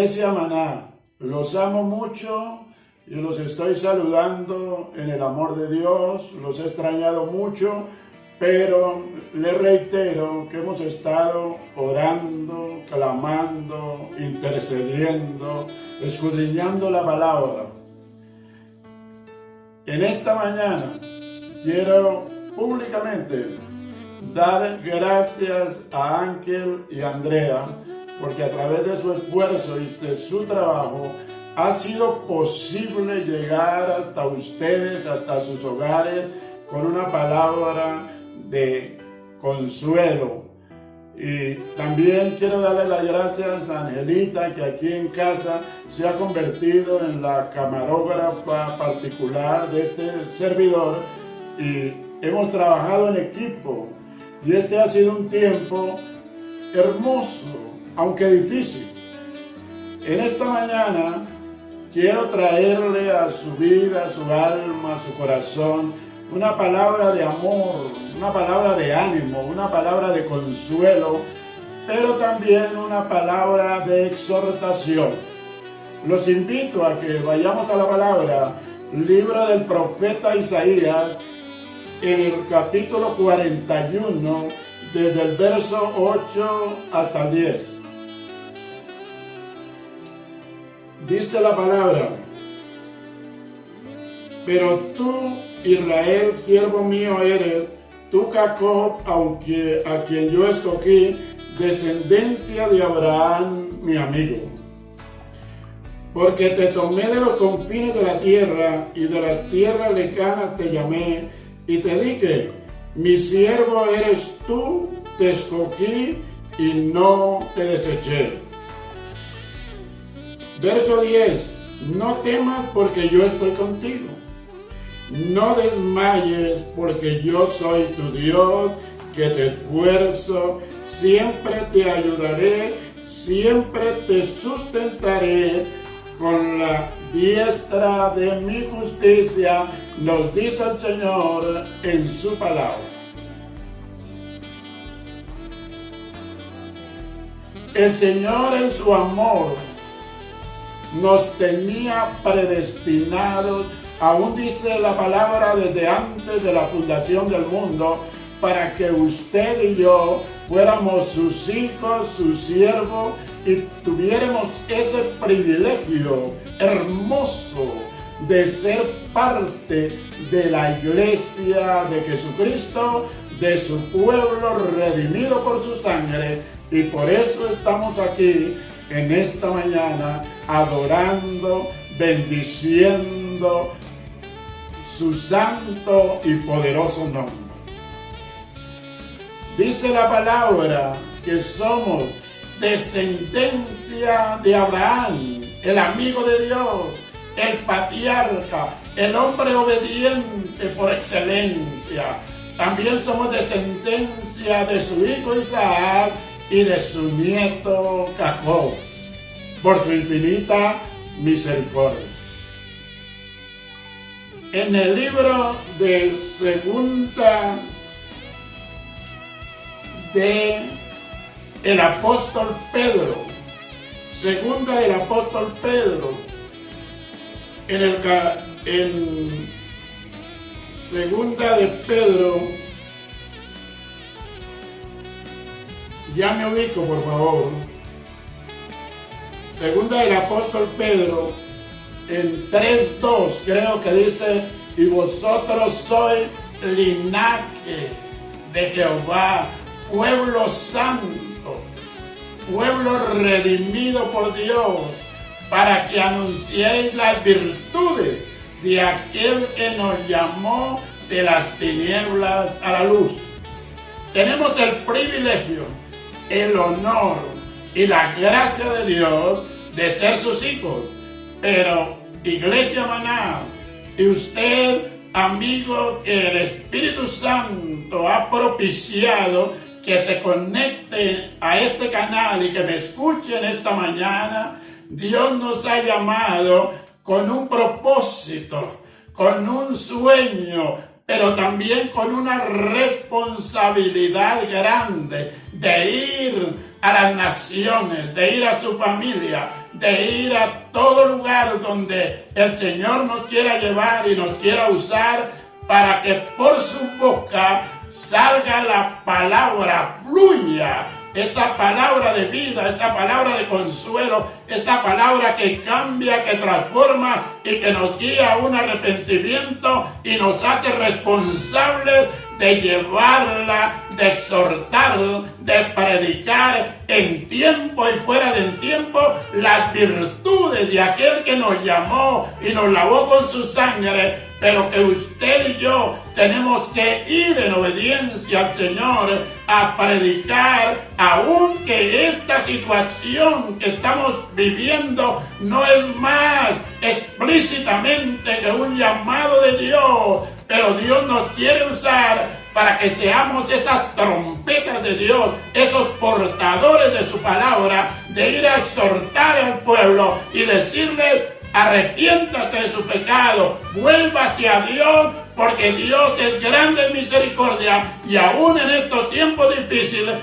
Iglesia Maná, los amo mucho y los estoy saludando en el amor de Dios. Los he extrañado mucho, pero les reitero que hemos estado orando, clamando, intercediendo, escudriñando la palabra. En esta mañana quiero públicamente dar gracias a Ángel y Andrea, porque a través de su esfuerzo y de su trabajo ha sido posible llegar hasta ustedes, hasta sus hogares, con una palabra de consuelo. Y también quiero darle las gracias a Angelita, que aquí en casa se ha convertido en la camarógrafa particular de este servidor, y hemos trabajado en equipo, y este ha sido un tiempo hermoso, aunque difícil. En esta mañana quiero traerle a su vida, a su alma, a su corazón, una palabra de amor, una palabra de ánimo, una palabra de consuelo, pero también una palabra de exhortación. Los invito a que vayamos a la palabra, libro del profeta Isaías, en el capítulo 41, desde el verso 8 hasta el 10. Dice la palabra: pero tú, Israel, siervo mío eres, tú Jacob, a quien yo escogí, descendencia de Abraham, mi amigo. Porque te tomé de los confines de la tierra, y de las tierras lejanas te llamé, y te dije: mi siervo eres tú, te escogí y no te deseché. Verso 10. No temas, porque yo estoy contigo. No desmayes, porque yo soy tu Dios, que te esfuerzo, siempre te ayudaré, siempre te sustentaré con la diestra de mi justicia, nos dice el Señor en su palabra. El Señor en su amor nos tenía predestinados, aún dice la palabra, desde antes de la fundación del mundo, para que usted y yo fuéramos sus hijos, sus siervos, y tuviéramos ese privilegio hermoso de ser parte de la iglesia de Jesucristo, de su pueblo redimido por su sangre. Y por eso estamos aquí en esta mañana adorando, bendiciendo su santo y poderoso nombre. Dice la palabra que somos descendencia de Abraham, el amigo de Dios, el patriarca, el hombre obediente por excelencia. También somos descendencia de su hijo Isaac y de su nieto Jacob, por su infinita misericordia. En el libro de Segunda de el apóstol Pedro, Segunda del apóstol Pedro, en Segunda de Pedro, ya me ubico, por favor. Segunda del apóstol Pedro, en 3:2, creo que dice: y vosotros sois linaje de Jehová, pueblo santo, pueblo redimido por Dios, para que anunciéis las virtudes de aquel que nos llamó de las tinieblas a la luz. Tenemos el privilegio, el honor y la gracia de Dios de ser sus hijos. Pero Iglesia Maná, y usted, amigo, que el Espíritu Santo ha propiciado que se conecte a este canal y que me escuche en esta mañana, Dios nos ha llamado con un propósito, con un sueño, pero también con una responsabilidad grande de ir a las naciones, de ir a su familia, de ir a todo lugar donde el Señor nos quiera llevar y nos quiera usar para que por su boca salga la palabra, fluya esa palabra de vida, esa palabra de consuelo, esa palabra que cambia, que transforma y que nos guía a un arrepentimiento y nos hace responsables de llevarla, de exhortar, de predicar en tiempo y fuera de tiempo las virtudes de aquel que nos llamó y nos lavó con su sangre, pero que usted y yo tenemos que ir en obediencia al Señor a predicar, aunque esta situación que estamos viviendo no es más explícitamente que un llamado de Dios, pero Dios nos quiere usar para que seamos esas trompetas de Dios, esos portadores de su palabra, de ir a exhortar al pueblo y decirle: arrepiéntase de su pecado, vuelva hacia Dios, porque Dios es grande en misericordia y aún en estos tiempos difíciles,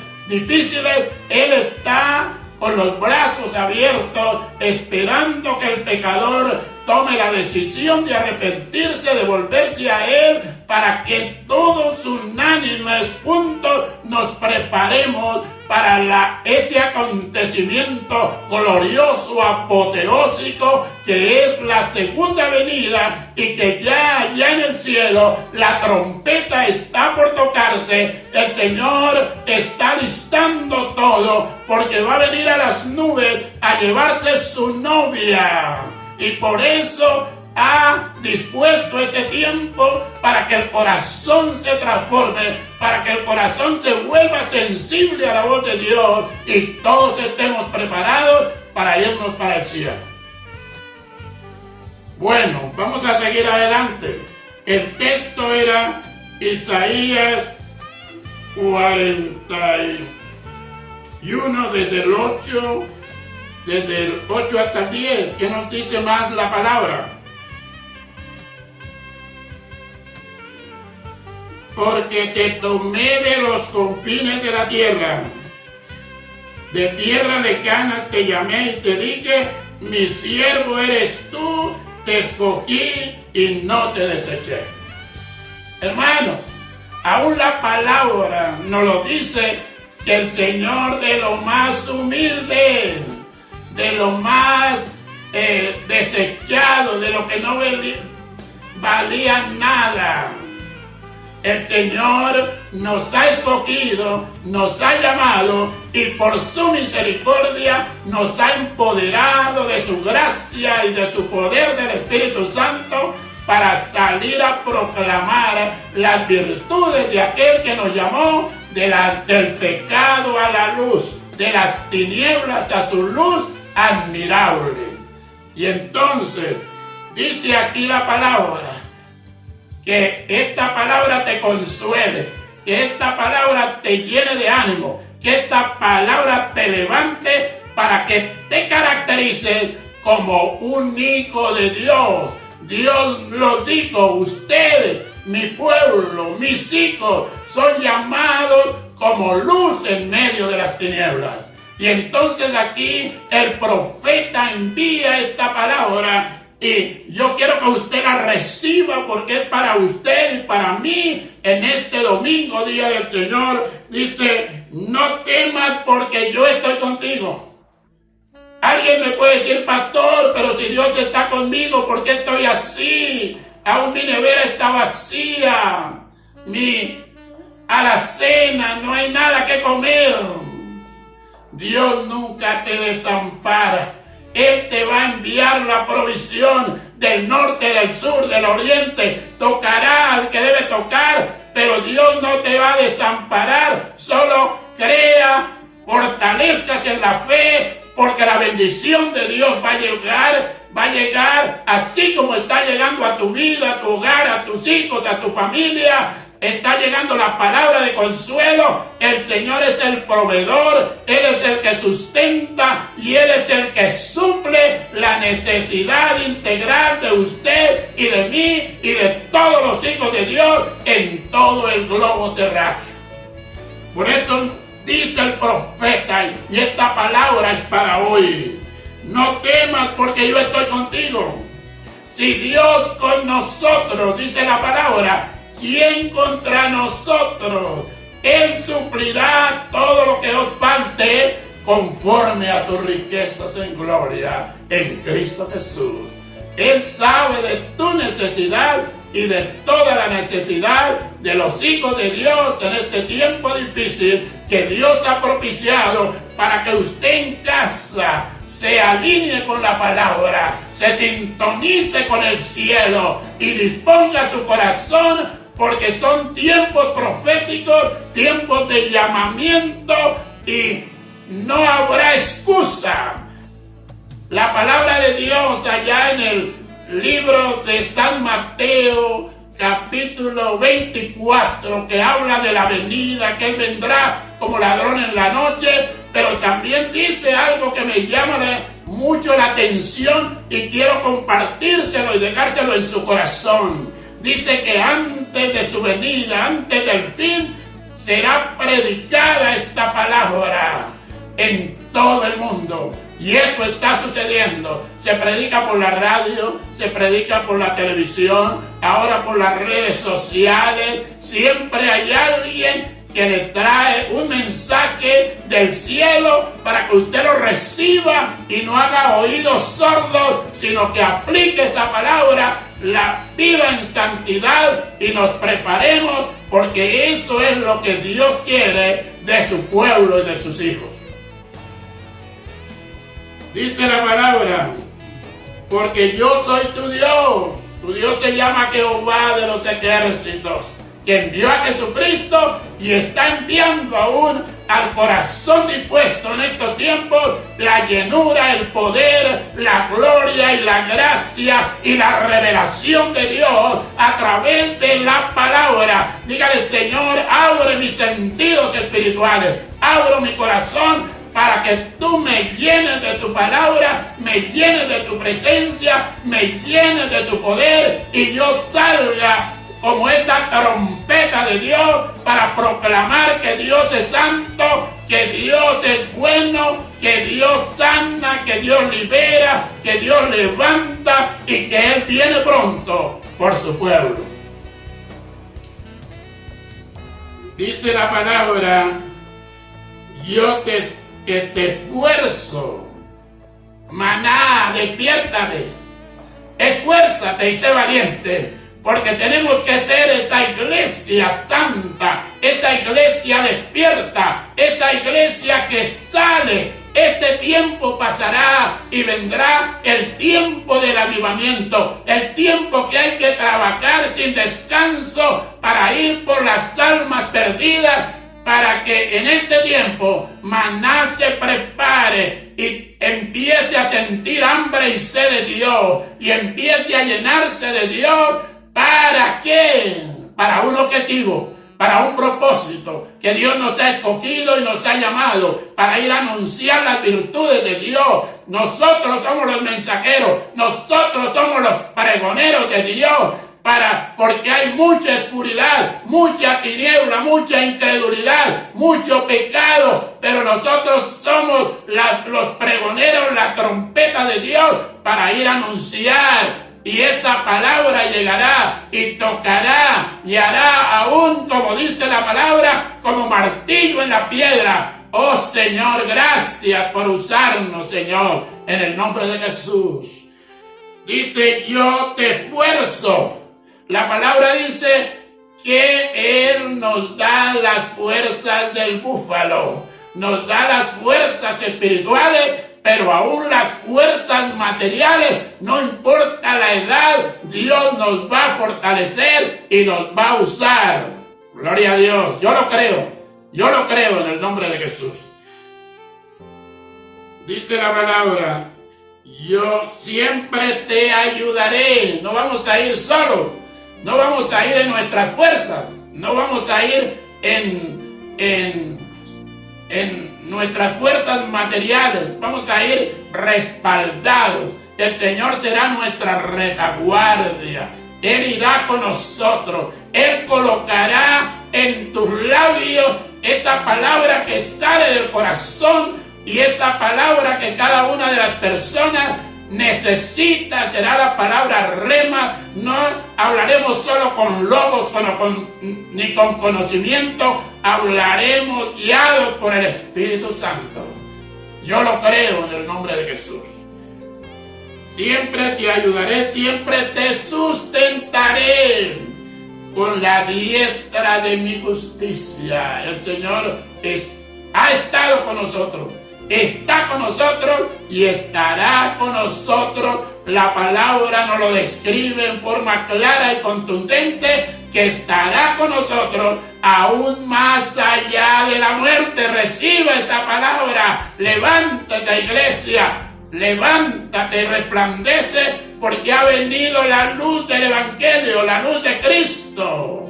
Él está con los brazos abiertos, esperando que el pecador tome la decisión de arrepentirse, de volverse a Él, para que todos unánimes juntos nos preparemos para ese acontecimiento glorioso, apoteósico, que es la segunda venida, y que ya en el cielo la trompeta está por tocarse. El Señor está listando todo, porque va a venir a las nubes a llevarse su novia. Y por eso ha dispuesto este tiempo para que el corazón se transforme, para que el corazón se vuelva sensible a la voz de Dios y todos estemos preparados para irnos para el cielo. Bueno, vamos a seguir adelante. El texto era Isaías 41, desde el 8 hasta el 10, que nos dice más la palabra. Porque te tomé de los confines de la tierra, de tierra lejana te llamé y te dije: mi siervo eres tú, te escogí y no te deseché. Hermanos, aún la palabra nos lo dice, que el Señor de lo más humilde, de lo más desechado, de lo que no valía nada, el Señor nos ha escogido, nos ha llamado y por su misericordia nos ha empoderado de su gracia y de su poder del Espíritu Santo para salir a proclamar las virtudes de aquel que nos llamó del pecado a la luz, de las tinieblas a su luz admirable. Y entonces dice aquí la palabra, que esta palabra te consuele, que esta palabra te llene de ánimo, que esta palabra te levante para que te caracterices como un hijo de Dios. Dios lo dijo: ustedes, mi pueblo, mis hijos, son llamados como luz en medio de las tinieblas. Y entonces aquí el profeta envía esta palabra. Y yo quiero que usted la reciba, porque es para usted y para mí en este domingo, día del Señor. Dice: no temas, porque yo estoy contigo. Alguien me puede decir: pastor, pero si Dios está conmigo, ¿por qué estoy así? Aún mi nevera está vacía, mi alacena, no hay nada que comer. Dios nunca te desampara. Él te va a enviar la provisión del norte, del sur, del oriente. Tocará al que debe tocar, pero Dios no te va a desamparar. Solo crea, fortalezcas en la fe, porque la bendición de Dios va a llegar así como está llegando a tu vida, a tu hogar, a tus hijos, a tu familia. Está llegando la palabra de consuelo. El Señor es el proveedor, Él es el que sustenta y Él es el que suple la necesidad integral de usted y de mí y de todos los hijos de Dios en todo el globo terráqueo. Por eso dice el profeta, y esta palabra es para hoy. no temas porque yo estoy contigo. Si Dios con nosotros, dice la palabra, ¿quién contra nosotros? Él suplirá todo lo que os falte conforme a tus riquezas en gloria en Cristo Jesús. Él sabe de tu necesidad y de toda la necesidad de los hijos de Dios en este tiempo difícil que Dios ha propiciado para que usted en casa se alinee con la palabra, se sintonice con el cielo y disponga su corazón, porque son tiempos proféticos, tiempos de llamamiento y no habrá excusa. La palabra de Dios allá en el libro de San Mateo, capítulo 24, que habla de la venida, que Él vendrá como ladrón en la noche, pero también dice algo que me llama mucho la atención y quiero compartírselo y dejárselo en su corazón. Dice que antes de su venida, antes del fin, será predicada esta palabra en todo el mundo. Y eso está sucediendo. Se predica por la radio, se predica por la televisión, ahora por las redes sociales. Siempre hay alguien que le trae un mensaje del cielo para que usted lo reciba y no haga oídos sordos, sino que aplique esa palabra, la viva en santidad y nos preparemos, porque eso es lo que Dios quiere de su pueblo y de sus hijos. Dice la palabra, porque yo soy tu Dios se llama Jehová de los ejércitos, que envió a Jesucristo y está enviando aún al corazón dispuesto en estos tiempos la llenura, el poder, la gloria y la gracia y la revelación de Dios a través de la palabra. Dígale: Señor, abre mis sentidos espirituales, abro mi corazón para que tú me llenes de tu palabra, me llenes de tu presencia, me llenes de tu poder y yo salga como esa trompeta de Dios para proclamar que Dios es santo, que Dios es bueno, que Dios sana, que Dios libera, que Dios levanta y que Él viene pronto por su pueblo. Dice la palabra: yo que te esfuerzo, maná, despiértate, esfuérzate y sé valiente, porque tenemos que ser esa iglesia santa, esa iglesia despierta, esa iglesia que sale. Este tiempo pasará y vendrá el tiempo del avivamiento, el tiempo que hay que trabajar sin descanso para ir por las almas perdidas, para que en este tiempo Maná se prepare y empiece a sentir hambre y sed de Dios y empiece a llenarse de Dios. ¿Para qué? Para un objetivo, para un propósito, que Dios nos ha escogido y nos ha llamado para ir a anunciar las virtudes de Dios. Nosotros somos los mensajeros, nosotros somos los pregoneros de Dios. Porque hay mucha oscuridad, mucha tiniebla, mucha incredulidad, mucho pecado, pero nosotros somos los pregoneros, la trompeta de Dios para ir a anunciar, y esa palabra llegará y tocará y hará aún, como dice la palabra, como martillo en la piedra. Oh Señor, gracias por usarnos, Señor, en el nombre de Jesús. Dice: yo te esfuerzo. La palabra dice que Él nos da las fuerzas del búfalo, nos da las fuerzas espirituales, pero aún las fuerzas materiales, no importa la edad, Dios nos va a fortalecer y nos va a usar. Gloria a Dios, yo lo creo en el nombre de Jesús. Dice la palabra: yo siempre te ayudaré. No vamos a ir solos. No vamos a ir en nuestras fuerzas, no vamos a ir en nuestras fuerzas materiales, vamos a ir respaldados. El Señor será nuestra retaguardia, Él irá con nosotros, Él colocará en tus labios esta palabra que sale del corazón Y esa palabra que cada una de las personas necesita será la palabra rema. No hablaremos solo con logos ni con conocimiento, hablaremos guiados por el Espíritu Santo. Yo lo creo en el nombre de Jesús. Siempre te ayudaré, siempre te sustentaré con la diestra de mi justicia. El Señor ha estado con nosotros, está con nosotros y estará con nosotros. La palabra nos lo describe en forma clara y contundente, que estará con nosotros aún más allá de la muerte. Reciba esa palabra. Levántate, iglesia, levántate y resplandece, porque ha venido la luz del Evangelio, la luz de Cristo.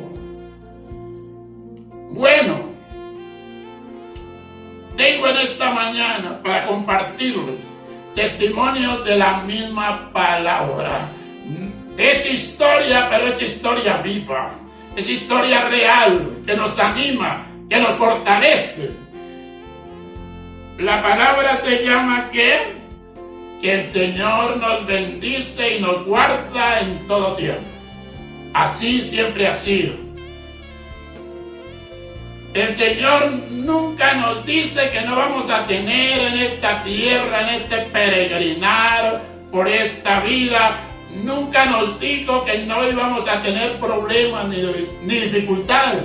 Bueno, tengo en esta mañana para compartirles testimonios de la misma palabra. Es historia, pero es historia viva. Es historia real, que nos anima, que nos fortalece. La palabra se llama ¿qué? Que el Señor nos bendice y nos guarda en todo tiempo. Así siempre ha sido. El Señor nunca nos dice que no vamos a tener en esta tierra, en este peregrinar por esta vida. Nunca nos dijo que no íbamos a tener problemas ni dificultades.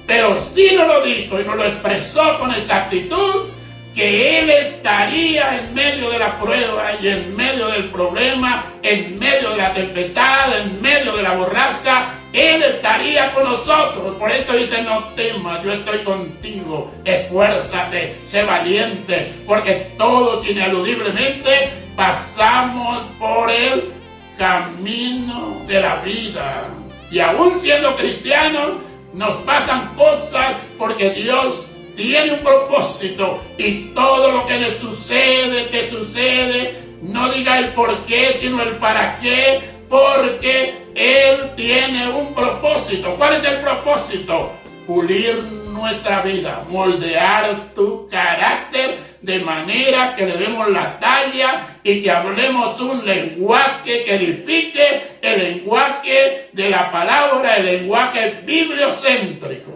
Pero sí nos lo dijo y nos lo expresó con exactitud, que Él estaría en medio de la prueba y en medio del problema, en medio de la tempestad, en medio de la borrasca. Él estaría con nosotros. Por eso dice: no temas, yo estoy contigo, esfuérzate, sé valiente, porque todos ineludiblemente pasamos por el camino de la vida. Y aún siendo cristianos, nos pasan cosas porque Dios tiene un propósito, y todo lo que le sucede, te sucede. No diga el por qué, sino el para qué, porque Él tiene un propósito. ¿Cuál es el propósito? Pulir nuestra vida, moldear tu carácter de manera que le demos la talla y que hablemos un lenguaje que edifique, el lenguaje de la palabra, el lenguaje bibliocéntrico.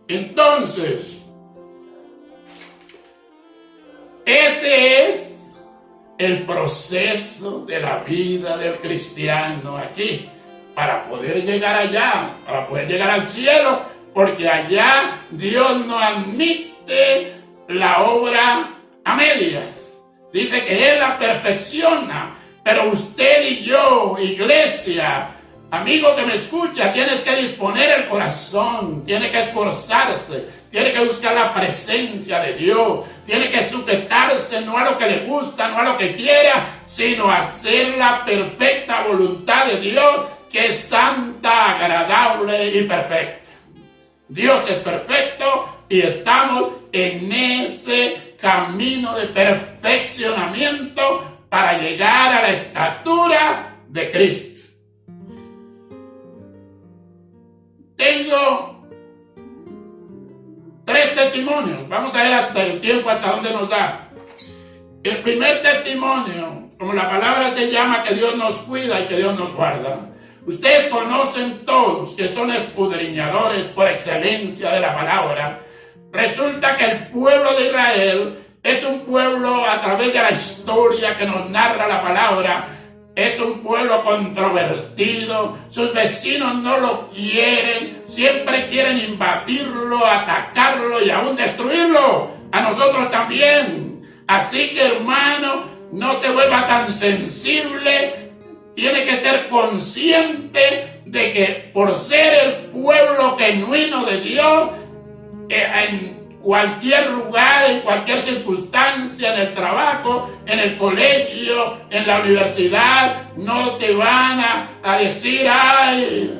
Entonces, ese es el proceso de la vida del cristiano aquí, para poder llegar allá, para poder llegar al cielo, porque allá Dios no admite la obra a medias. Dice que Él la perfecciona, pero usted y yo, iglesia, amigo que me escucha, tienes que disponer el corazón, tiene que esforzarse, tiene que buscar la presencia de Dios, tiene que sujetarse no a lo que le gusta, no a lo que quiera, sino a hacer la perfecta voluntad de Dios, que es santa, agradable y perfecta. Dios es perfecto y estamos en ese camino de perfeccionamiento para llegar a la estatura de Cristo. Tengo 3 testimonios. Vamos a ver hasta el tiempo, hasta dónde nos da. El primer testimonio, como la palabra se llama, que Dios nos cuida y que Dios nos guarda. Ustedes conocen todos, que son escudriñadores por excelencia de la palabra. Resulta que el pueblo de Israel es un pueblo, a través de la historia que nos narra la palabra, es un pueblo controvertido. Sus vecinos no lo quieren, siempre quieren invadirlo, atacarlo y aún destruirlo. A nosotros también. Así que, hermano, no se vuelva tan sensible. Tiene que ser consciente de que por ser el pueblo genuino de Dios, en cualquier lugar, en cualquier circunstancia, en el trabajo, en el colegio, en la universidad, no te van a decir ay,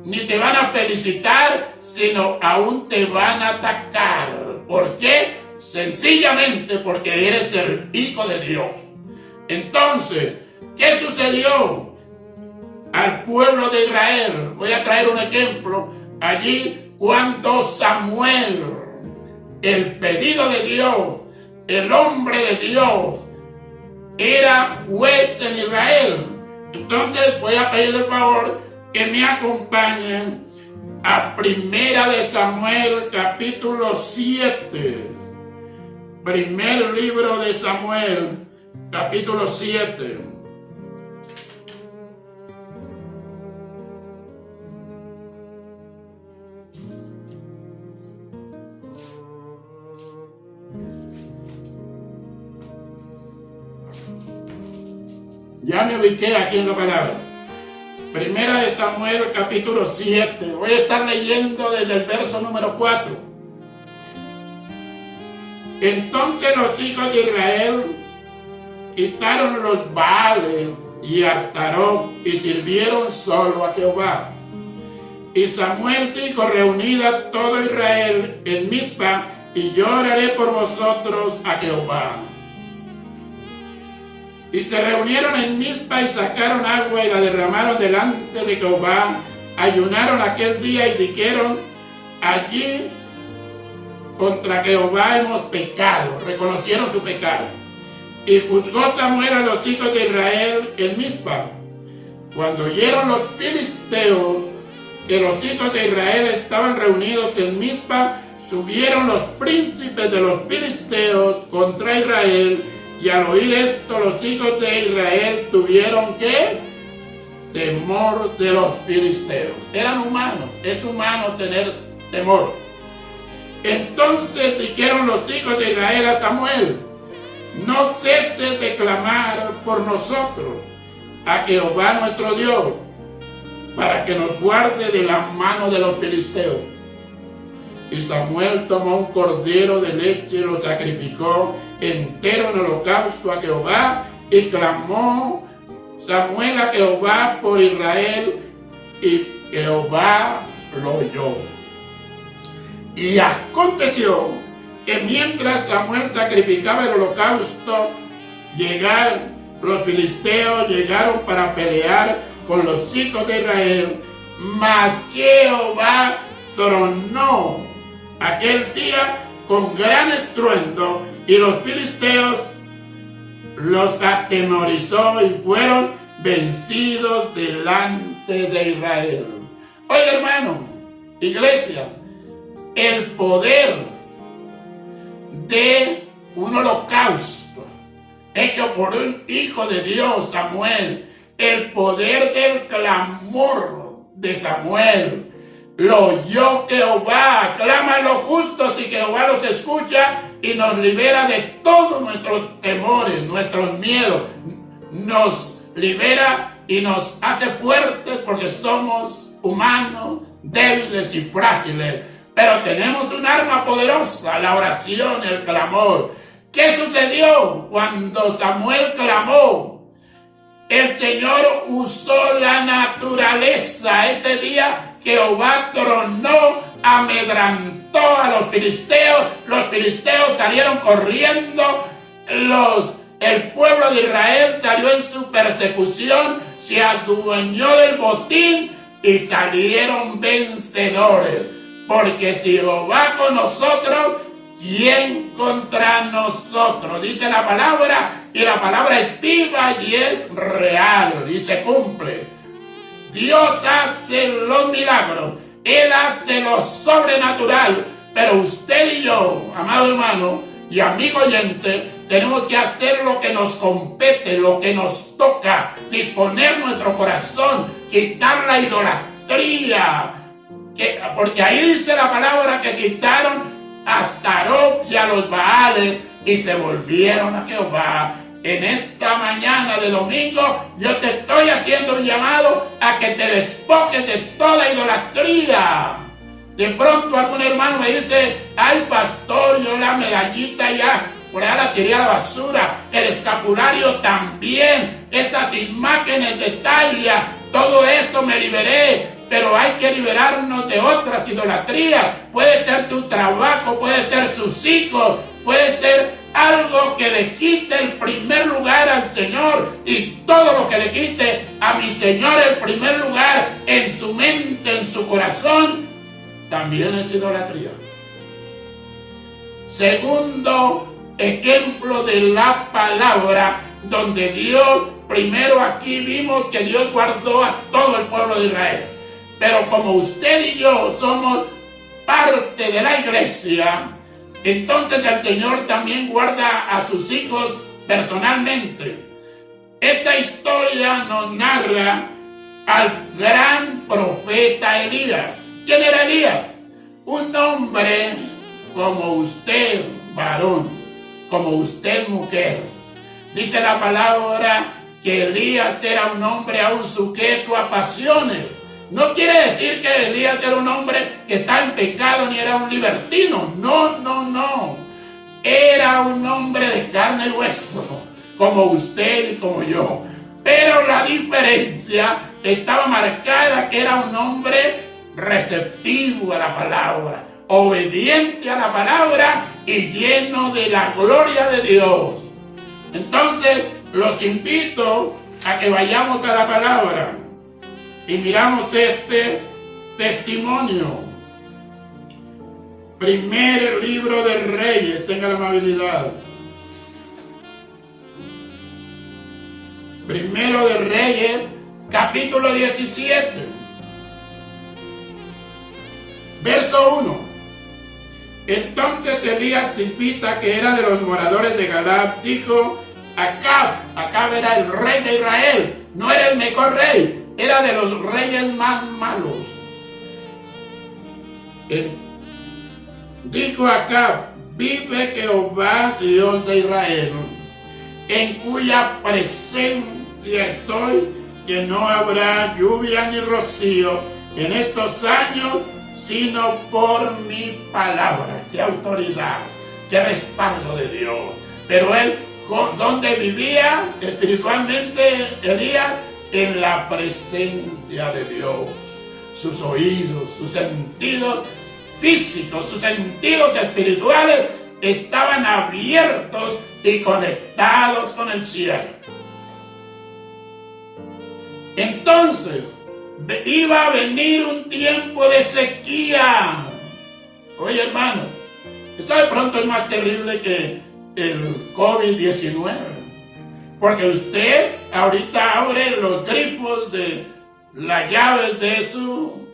ni te van a felicitar, sino aún te van a atacar. ¿Por qué? Sencillamente porque eres el Hijo de Dios. Entonces, ¿qué sucedió al pueblo de Israel? Voy a traer un ejemplo. Allí, cuando Samuel, el pedido de Dios, el hombre de Dios, era juez en Israel. Entonces voy a pedirle el favor que me acompañen a Primera de Samuel, capítulo 7. Primer libro de Samuel, capítulo 7. Ya me ubiqué aquí en la palabra. Primera de Samuel, capítulo 7. Voy a estar leyendo desde el verso número 4. Entonces los hijos de Israel quitaron los Baales y Astarot y sirvieron solo a Jehová. Y Samuel dijo: reunid a todo Israel en Mizpa, y yo oraré por vosotros a Jehová. Y se reunieron en Mizpa y sacaron agua y la derramaron delante de Jehová. Ayunaron aquel día y dijeron: allí contra Jehová hemos pecado. Reconocieron su pecado. Y juzgó Samuel a los hijos de Israel en Mizpa. Cuando oyeron los filisteos que los hijos de Israel estaban reunidos en Mizpa, subieron los príncipes de los filisteos contra Israel. Y al oír esto, los hijos de Israel tuvieron ¿qué? Temor de los filisteos. Eran humanos, es humano tener temor. Entonces dijeron los hijos de Israel a Samuel: no ceses de clamar por nosotros a Jehová nuestro Dios, para que nos guarde de la mano de los filisteos. Y Samuel tomó un cordero de leche y lo sacrificó entero en holocausto a Jehová, y clamó Samuel a Jehová por Israel, y Jehová lo oyó. Y aconteció que mientras Samuel sacrificaba el holocausto, los filisteos llegaron para pelear con los hijos de Israel, mas Jehová tronó aquel día con gran estruendo, y los filisteos los atemorizó y fueron vencidos delante de Israel. Oye, hermano, iglesia, el poder de un holocausto hecho por un hijo de Dios, Samuel, el poder del clamor de Samuel, lo oyó Jehová. Claman los justos y Jehová los escucha y nos libera de todos nuestros temores, nuestros miedos. Nos libera y nos hace fuertes porque somos humanos, débiles y frágiles. Pero tenemos un arma poderosa, la oración, el clamor. ¿Qué sucedió cuando Samuel clamó? El Señor usó la naturaleza. Ese día Jehová tronó, amedrantó a los filisteos salieron corriendo, el pueblo de Israel salió en su persecución, se adueñó del botín y salieron vencedores. Porque si Jehová con nosotros, ¿quién contra nosotros? Dice la palabra, y la palabra es viva y es real y se cumple. Dios hace los milagros, Él hace lo sobrenatural, pero usted y yo, amado hermano y amigo oyente, tenemos que hacer lo que nos compete, lo que nos toca, disponer nuestro corazón, quitar la idolatría, porque ahí dice la palabra que quitaron a Astarot y a los Baales y se volvieron a Jehová. En esta mañana de domingo yo te estoy haciendo un llamado a que te despojes de toda idolatría. De pronto algún hermano me dice: ay pastor, yo la medallita ya por allá la tiré a la basura, el escapulario también, esas imágenes de talla, todo eso me liberé. Pero hay que liberarnos de otras idolatrías. Puede ser tu trabajo, puede ser sus hijos, puede ser algo que le quite el primer lugar al Señor, y todo lo que le quite a mi Señor el primer lugar en su mente, en su corazón, también es idolatría. Segundo ejemplo de la palabra, donde Dios, primero aquí vimos que Dios guardó a todo el pueblo de Israel. Pero como usted y yo somos parte de la iglesia, entonces el Señor también guarda a sus hijos personalmente. Esta historia nos narra al gran profeta Elías. ¿Quién era Elías? Un hombre como usted, varón, como usted, mujer. Dice la palabra que Elías era un hombre aún sujeto a pasiones. No quiere decir que Elías era un hombre que estaba en pecado ni era un libertino. No, no, no. Era un hombre de carne y hueso, como usted y como yo. Pero la diferencia estaba marcada, que era un hombre receptivo a la palabra, obediente a la palabra y lleno de la gloria de Dios. Entonces, los invito a que vayamos a la palabra y miramos este testimonio. Primer libro de Reyes, tenga la amabilidad. Primero de Reyes, capítulo 17, verso 1. Entonces Elías Tisbita, que era de los moradores de Galaad, dijo a Acab era el rey de Israel, no era el mejor rey, era de los reyes más malos. Dijo Acab: vive Jehová, Dios de Israel, en cuya presencia estoy, que no habrá lluvia ni rocío en estos años, sino por mi palabra. ¡Qué autoridad! ¡Qué respaldo de Dios! Pero él, ¿dónde vivía espiritualmente Elías? En la presencia de Dios. Sus oídos, sus sentidos físicos, sus sentidos espirituales estaban abiertos y conectados con el cielo. Entonces iba a venir un tiempo de sequía. Oye, hermano, esto de pronto es más terrible que el COVID-19, porque usted ahorita abre los grifos de las llaves de su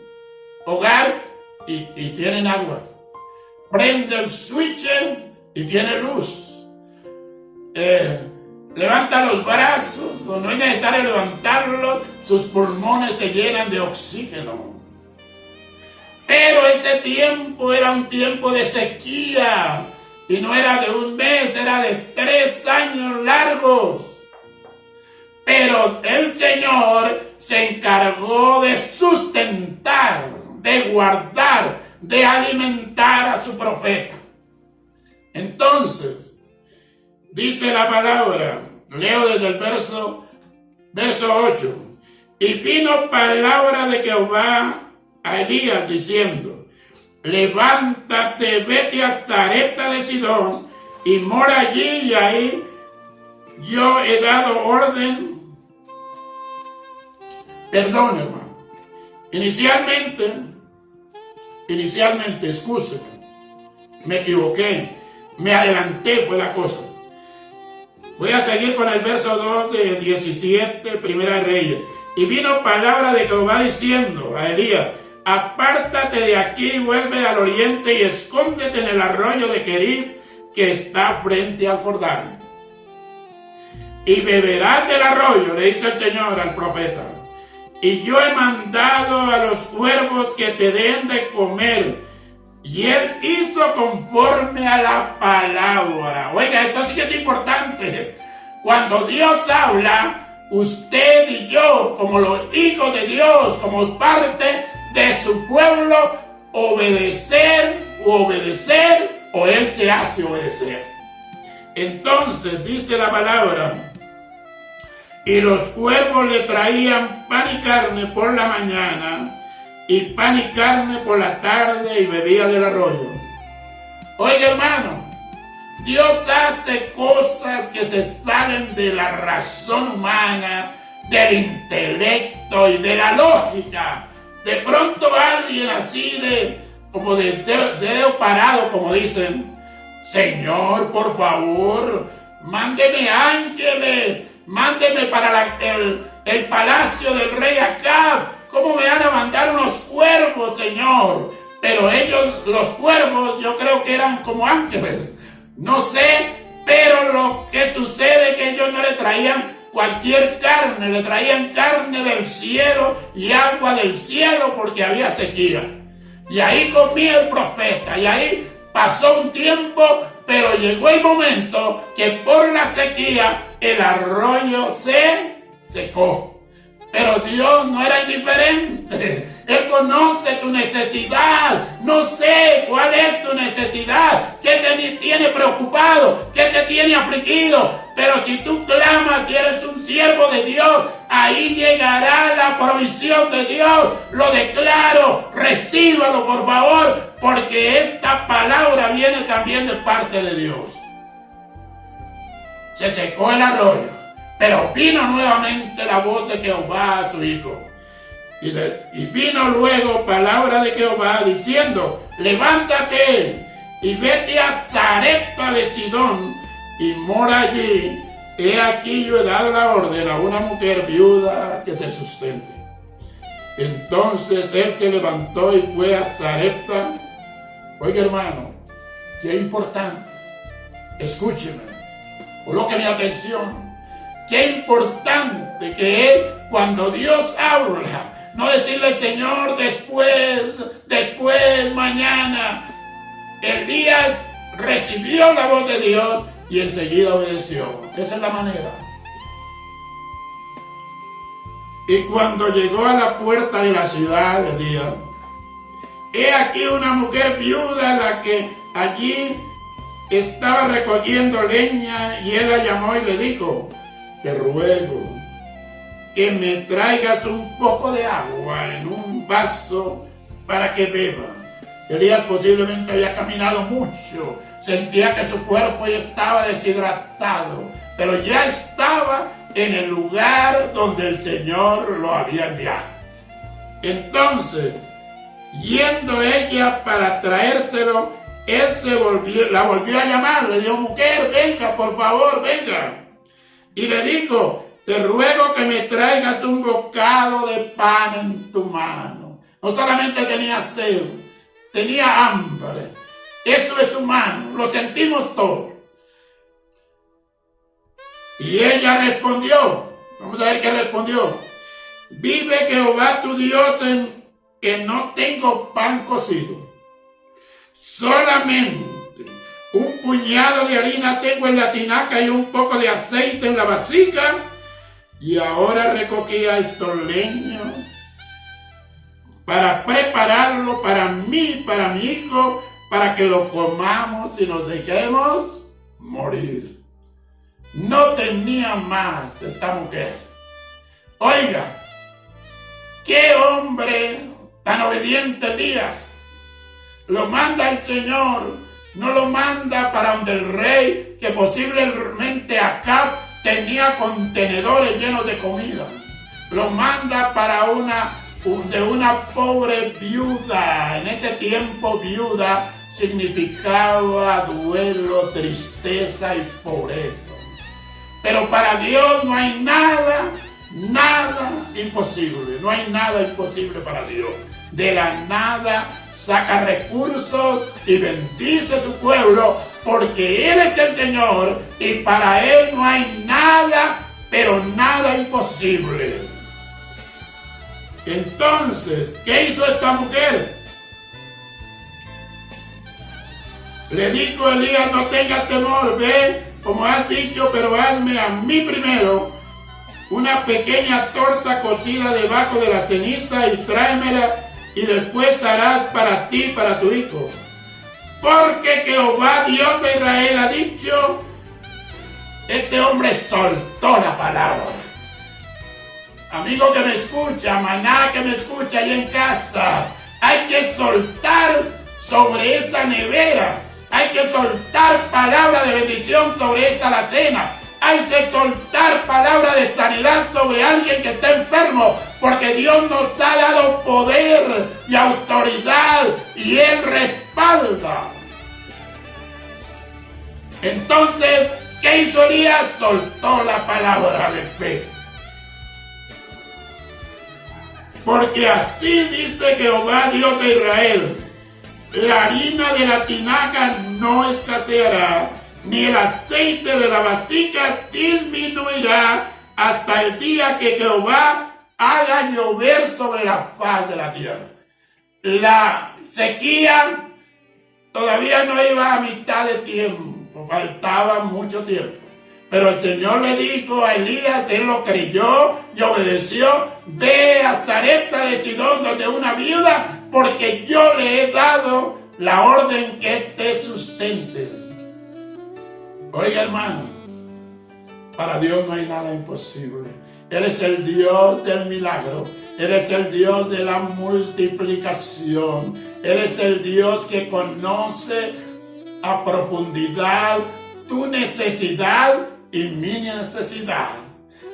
hogar y tienen agua. Prende el switch y tiene luz. Levanta los brazos, o no es necesario levantarlos, sus pulmones se llenan de oxígeno. Pero ese tiempo era un tiempo de sequía, y no era de un mes, era de 3 años largos. Pero el Señor se encargó de sustentar, de guardar, de alimentar a su profeta. Entonces, dice la palabra, leo desde el verso 8. Y vino palabra de Jehová a Elías diciendo: levántate, vete a Zarepta de Sidón y mora allí, y ahí yo he dado orden. Perdón, hermano. Inicialmente, excúseme, me equivoqué, me adelanté, fue la cosa. Voy a seguir con el verso 2 de 17, Primera de Reyes. Y vino palabra de Jehová diciendo a Elías: apártate de aquí y vuelve al oriente y escóndete en el arroyo de Querib, que está frente al Jordán. Y beberás del arroyo, le dice el Señor al profeta. Y yo he mandado a los cuervos que te den de comer. Y él hizo conforme a la palabra. Oiga, esto sí que es importante. Cuando Dios habla, usted y yo, como los hijos de Dios, como parte de su pueblo, obedecer, o él se hace obedecer. Entonces dice la palabra: y los cuervos le traían pan y carne por la mañana, y pan y carne por la tarde, y bebía del arroyo. Oiga, hermano, Dios hace cosas que se salen de la razón humana, del intelecto y de la lógica. De pronto alguien así como de dedo parado, como dicen, Señor, por favor, mándeme ángeles, mándeme para el palacio del rey Acab. ¿Cómo me van a mandar unos cuervos, Señor? Pero ellos, los cuervos, yo creo que eran como ángeles. No sé, pero lo que sucede es que ellos no le traían cualquier carne, le traían carne del cielo y agua del cielo porque había sequía. Y ahí comía el profeta, y ahí pasó un tiempo, pero llegó el momento que por la sequía el arroyo se secó. Pero Dios no era indiferente. Él conoce tu necesidad. No sé cuál es tu necesidad. ¿Qué te tiene preocupado? ¿Qué te tiene afligido? Pero si tú clamas y eres un siervo de Dios, ahí llegará la provisión de Dios. Lo declaro. Recíbalo, por favor, porque esta palabra viene también de parte de Dios. Se secó el arroyo, pero vino nuevamente la voz de Jehová a su hijo. Y vino luego palabra de Jehová diciendo: levántate y vete a Sarepta de Sidón y mora allí. He aquí yo he dado la orden a una mujer viuda que te sustente. Entonces él se levantó y fue a Sarepta. Oiga, hermano, qué importante. Escúcheme, coloque mi atención. Qué importante que es cuando Dios habla. No decirle: Señor, después, mañana. Elías recibió la voz de Dios y enseguida obedeció. Esa es la manera. Y cuando llegó a la puerta de la ciudad, Elías, he aquí una mujer viuda, la que allí estaba recogiendo leña, y él la llamó y le dijo: te ruego que me traigas un poco de agua en un vaso para que beba. Elías posiblemente había caminado mucho, sentía que su cuerpo ya estaba deshidratado, pero ya estaba en el lugar donde el Señor lo había enviado. Entonces, yendo ella para traérselo, él la volvió a llamar, le dijo: mujer, venga, por favor, venga. Y le dijo: te ruego que me traigas un bocado de pan en tu mano. No solamente tenía sed, tenía hambre. Eso es humano, lo sentimos todos. Y ella respondió, vamos a ver qué respondió: vive Jehová tu Dios en que no tengo pan cocido, solamente un puñado de harina tengo en la tinaca y un poco de aceite en la vasija. Y ahora recogía estos leños para prepararlo para mí, para mi hijo, para que lo comamos y nos dejemos morir. No tenía más esta mujer. Oiga, qué hombre tan obediente Elías. Lo manda el Señor, no lo manda para donde el rey, que posiblemente Acab tenía contenedores llenos de comida. Lo manda para de una pobre viuda. En ese tiempo viuda significaba duelo, tristeza y pobreza. Pero para Dios no hay nada imposible. No hay nada imposible para Dios. De la nada saca recursos y bendice a su pueblo, porque Él es el Señor y para Él no hay nada, pero nada imposible. Entonces, ¿qué hizo esta mujer? Le dijo Elías: no tengas temor, ve como has dicho, pero hazme a mí primero una pequeña torta cocida debajo de la ceniza y tráemela, y después harás para ti y para tu hijo. Porque Jehová Dios de Israel ha dicho. Este hombre soltó la palabra. Amigo que me escucha, maná que me escucha ahí en casa, hay que soltar sobre esa nevera, hay que soltar palabra de bendición sobre esa alacena, hay que soltar palabra de sanidad sobre alguien que está enfermo, porque Dios nos ha dado poder y autoridad y Él respalda. Entonces, ¿qué hizo Elías? Soltó la palabra de fe. Porque así dice Jehová, Dios de Israel: la harina de la tinaja no escaseará, ni el aceite de la vasija disminuirá, hasta el día que Jehová haga llover sobre la faz de la tierra. La sequía todavía no iba a mitad de tiempo, faltaba mucho tiempo. Pero el Señor le dijo a Elías, él lo creyó y obedeció: ve a Sarepta de Sidón, donde una viuda, porque yo le he dado la orden que te sustente. Oiga, hermano, para Dios no hay nada imposible. Él es el Dios del milagro. Él es el Dios de la multiplicación. Él es el Dios que conoce a profundidad tu necesidad y mi necesidad.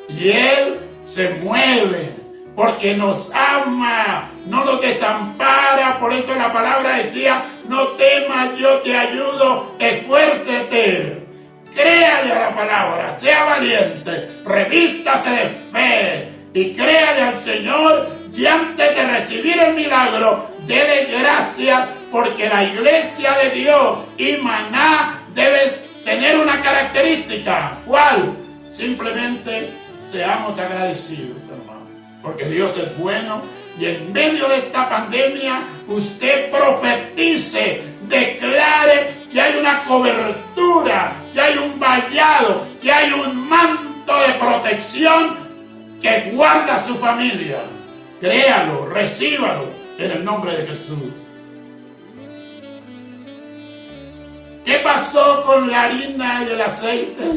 Y Él se mueve porque nos ama, no nos desampara. Por eso la palabra decía: no temas, yo te ayudo, esfuércete. Créale a la palabra, sea valiente, revístase de fe y créale al Señor, y antes de recibir el milagro, dele gracias, porque la iglesia de Dios y Maná debe tener una característica. ¿Cuál? Simplemente seamos agradecidos, hermano, porque Dios es bueno. Y en medio de esta pandemia, usted profetice, declare que hay una cobertura, que hay un vallado, que hay un manto de protección que guarda a su familia. Créalo, recíbalo en el nombre de Jesús. ¿Qué pasó con la harina y el aceite?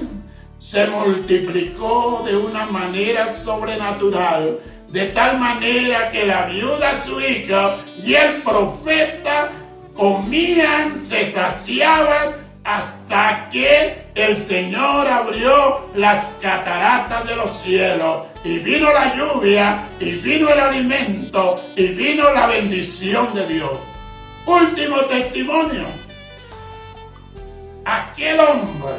Se multiplicó de una manera sobrenatural, de tal manera que la viuda, su hija, y el profeta comían, se saciaban, hasta que el Señor abrió las cataratas de los cielos, y vino la lluvia, y vino el alimento, y vino la bendición de Dios. Último testimonio. Aquel hombre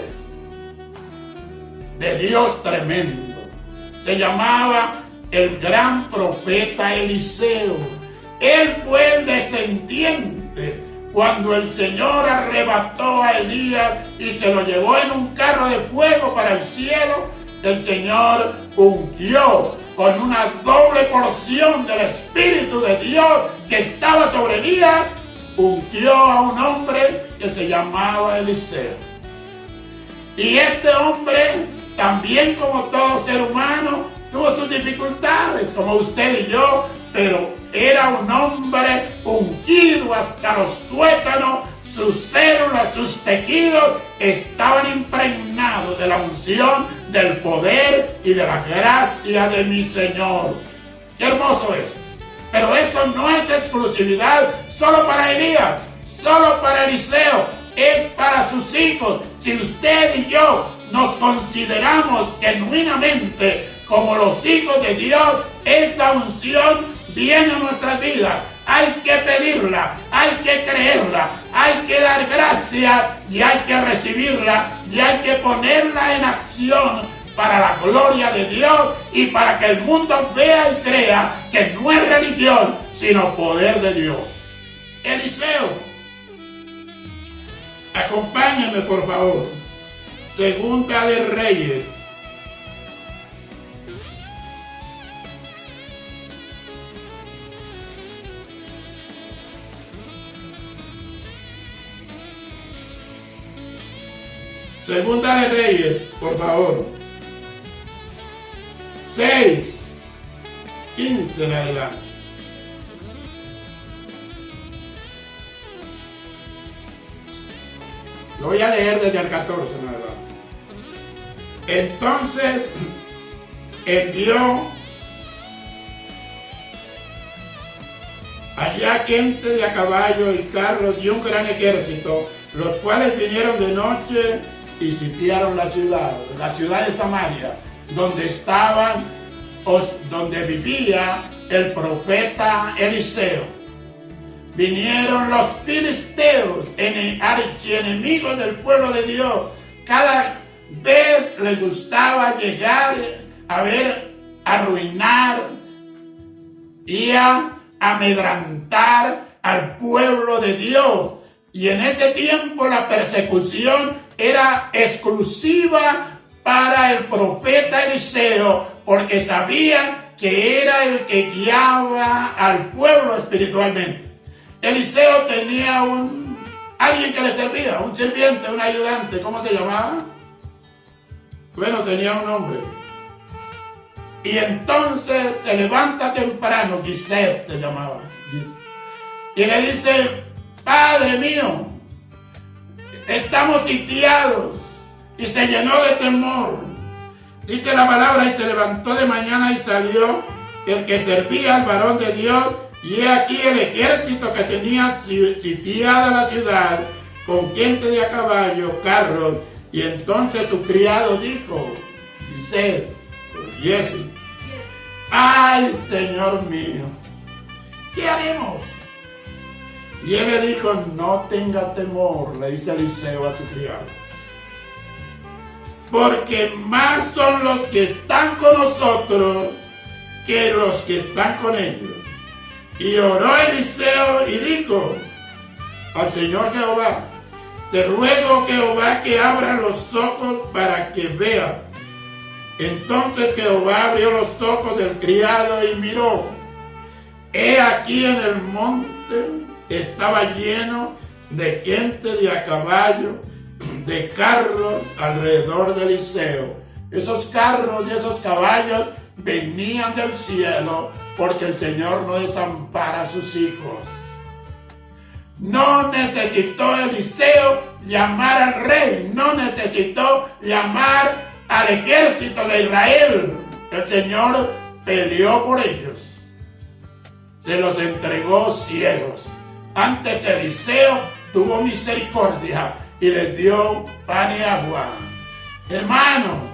de Dios tremendo se llamaba el gran profeta Eliseo. Él fue el descendiente cuando el Señor arrebató a Elías y se lo llevó en un carro de fuego para el cielo. El Señor ungió con una doble porción del Espíritu de Dios que estaba sobre Elías. Ungió a un hombre que se llamaba Eliseo. Y este hombre, también como todo ser humano, tuvo sus dificultades, como usted y yo, pero era un hombre ungido hasta los tuétanos. Sus células, sus tejidos estaban impregnados de la unción, del poder y de la gracia de mi Señor. ¡Qué hermoso es! Pero eso no es exclusividad solo para Elías, solo para Eliseo, es para sus hijos. Si usted y yo nos consideramos genuinamente como los hijos de Dios, esa unción viene a nuestras vidas. Hay que pedirla, hay que creerla, hay que dar gracias y hay que recibirla y hay que ponerla en acción para la gloria de Dios y para que el mundo vea y crea que no es religión, sino poder de Dios. Eliseo, acompáñenme por favor. Segunda de Reyes. Segunda de Reyes, por favor. 6, 15 en adelante. Lo voy a leer desde el 14 en adelante. Entonces envió allá gente de a caballo y carros y un gran ejército, los cuales vinieron de noche y sitiaron la ciudad de Samaria, donde vivía el profeta Eliseo. Vinieron los filisteos, archienemigos del pueblo de Dios, cada vez les gustaba llegar a ver, arruinar y a amedrantar al pueblo de Dios. Y en ese tiempo la persecución era exclusiva para el profeta Eliseo, porque sabían que era el que guiaba al pueblo espiritualmente. Eliseo tenía alguien que le servía, un sirviente, un ayudante. ¿Cómo se llamaba? Bueno, tenía un nombre. Y entonces se levanta temprano, Giselle se llamaba, y le dice: Padre mío, estamos sitiados. Y se llenó de temor. Dice la palabra: y se levantó de mañana y salió el que servía al varón de Dios, y he aquí el ejército que tenía sitiada la ciudad, con gente de a caballo, carros. Y entonces su criado dijo, Jesse: ay, Señor mío, ¿qué haremos? Y él le dijo: no tenga temor, le dice Eliseo a su criado, porque más son los que están con nosotros que los que están con ellos. Y oró Eliseo y dijo al Señor Jehová: te ruego, Jehová, que abra los ojos para que vea. Entonces Jehová abrió los ojos del criado y miró. He aquí en el monte estaba lleno de gente de a caballo, de carros alrededor de Eliseo. Esos carros y esos caballos venían del cielo, porque el Señor no desampara a sus hijos. No necesitó Eliseo llamar al rey, no necesitó llamar al ejército de Israel. El Señor peleó por ellos, se los entregó ciegos. Antes Eliseo tuvo misericordia y les dio pan y agua. Hermano,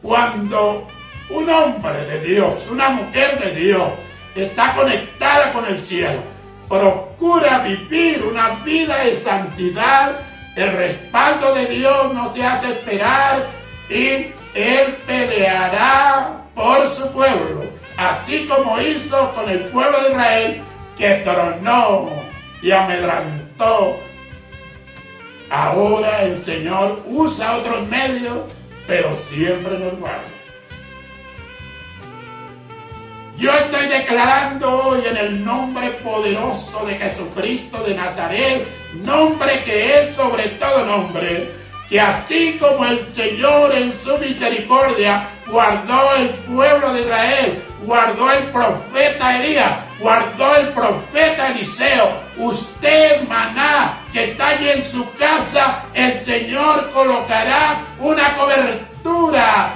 cuando un hombre de Dios, una mujer de Dios está conectada con el cielo, procura vivir una vida de santidad, el respaldo de Dios no se hace esperar y Él peleará por su pueblo, así como hizo con el pueblo de Israel, que tronó y amedrantó. Ahora el Señor usa otros medios, pero siempre nos guarda. Yo estoy declarando hoy en el nombre poderoso de Jesucristo de Nazaret, nombre que es sobre todo nombre, que así como el Señor en su misericordia guardó el pueblo de Israel, guardó el profeta Elías, guardó el profeta Eliseo, usted, maná, que está allí en su casa, el Señor colocará una cobertura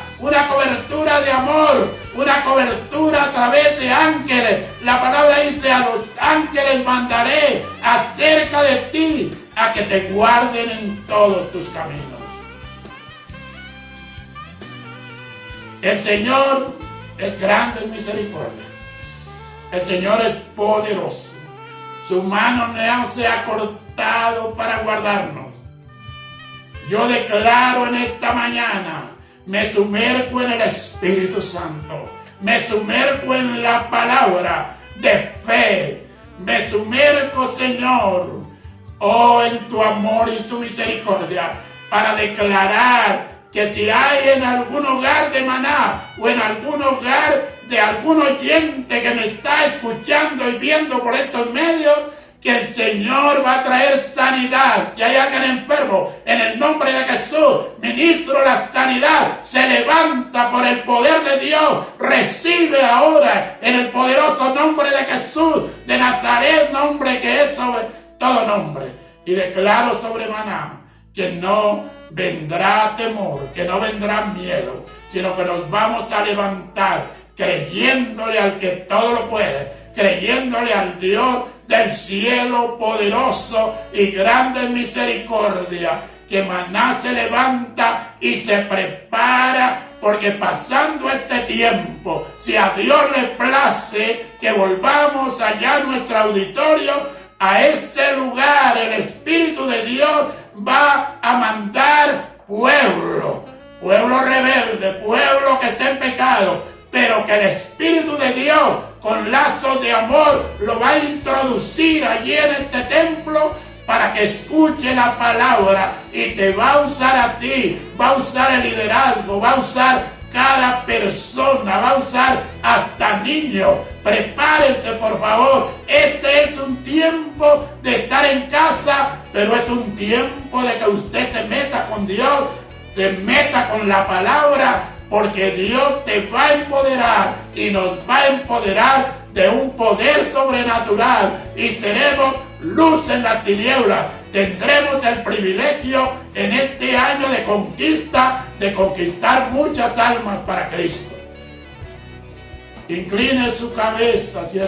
de amor, una cobertura a través de ángeles. La palabra dice: a los ángeles mandaré acerca de ti, a que te guarden en todos tus caminos. El Señor es grande en misericordia. El Señor es poderoso. Su mano no se ha cortado para guardarnos. Yo declaro en esta mañana, me sumerjo en el Espíritu Santo, me sumerjo en la palabra de fe, me sumerjo, Señor, en tu amor y tu misericordia, para declarar que si hay en algún hogar de Maná o en algún hogar de algún oyente que me está escuchando y viendo por estos medios, que el Señor va a traer sanidad. Si hay alguien enfermo, en el nombre de Jesús, ministro la sanidad, se levanta por el poder de Dios, recibe ahora en el poderoso nombre de Jesús de Nazaret, nombre que es sobre todo nombre. Y declaro sobre Maná que no vendrá temor, que no vendrá miedo, sino que nos vamos a levantar creyéndole al que todo lo puede, creyéndole al Dios del cielo poderoso y grande en misericordia, que Maná se levanta y se prepara, porque pasando este tiempo, si a Dios le place que volvamos allá a nuestro auditorio, a ese lugar el Espíritu de Dios va a mandar pueblo rebelde, pueblo que está en pecado, pero que el Espíritu de Dios con lazos de amor lo va a introducir allí en este templo para que escuche la palabra y te va a usar a ti, va a usar el liderazgo, va a usar cada persona, va a usar hasta niños. Prepárense, por favor. Este es un tiempo de estar en casa, pero es un tiempo de que usted se meta con Dios, se meta con la palabra, porque Dios te va a empoderar y nos va a empoderar de un poder sobrenatural y seremos luz en las tinieblas. Tendremos el privilegio en este año de conquista, de conquistar muchas almas para Cristo. Incline su cabeza si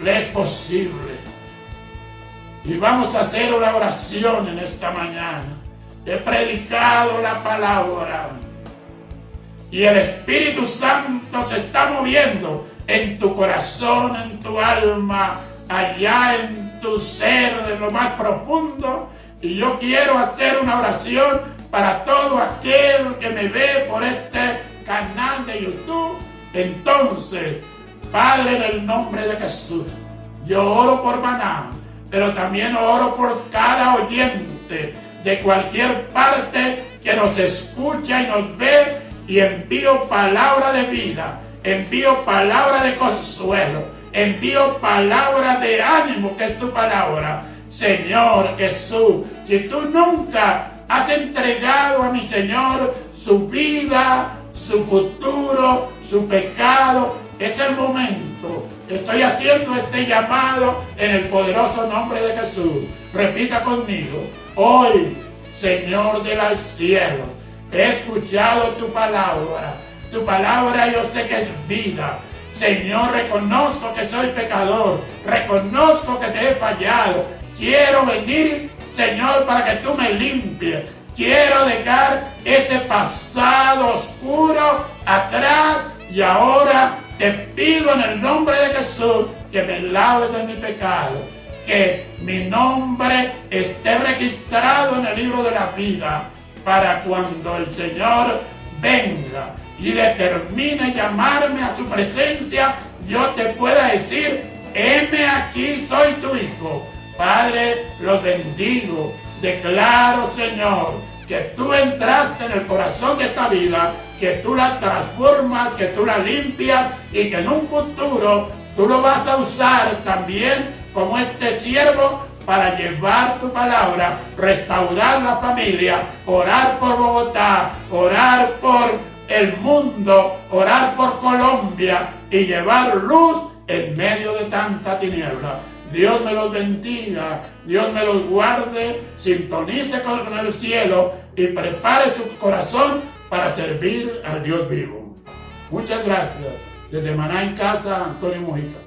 le es posible. Y vamos a hacer una oración en esta mañana. He predicado la palabra y el Espíritu Santo se está moviendo en tu corazón, en tu alma, allá en tu ser, en lo más profundo. Y yo quiero hacer una oración para todo aquel que me ve por este canal de YouTube. Entonces, Padre, en el nombre de Jesús, yo oro por Maná, pero también oro por cada oyente de cualquier parte que nos escucha y nos ve, y envío palabra de vida, envío palabra de consuelo, envío palabra de ánimo, que es tu palabra. Señor Jesús, si tú nunca has entregado a mi Señor su vida, su futuro, su pecado, es el momento. Estoy haciendo este llamado en el poderoso nombre de Jesús. Repita conmigo: hoy, Señor de los cielos, he escuchado tu palabra. Tu palabra yo sé que es vida. Señor, reconozco que soy pecador. Reconozco que te he fallado. Quiero venir, Señor, para que tú me limpies. Quiero dejar ese pasado oscuro atrás y ahora te pido en el nombre de Jesús que me laves de mi pecado, que mi nombre esté registrado en el libro de la vida, para cuando el Señor venga y determine llamarme a su presencia, yo te pueda decir: heme aquí, soy tu hijo. Padre, los bendigo. Declaro, Señor, que tú entraste en el corazón de esta vida, que tú la transformas, que tú la limpias y que en un futuro tú lo vas a usar también como este siervo para llevar tu palabra, restaurar la familia, orar por Bogotá, orar por el mundo, orar por Colombia y llevar luz en medio de tanta tiniebla. Dios me los bendiga, Dios me los guarde, sintonice con el cielo y prepare su corazón para servir al Dios vivo. Muchas gracias. Desde Maná en Casa, Antonio Mujica.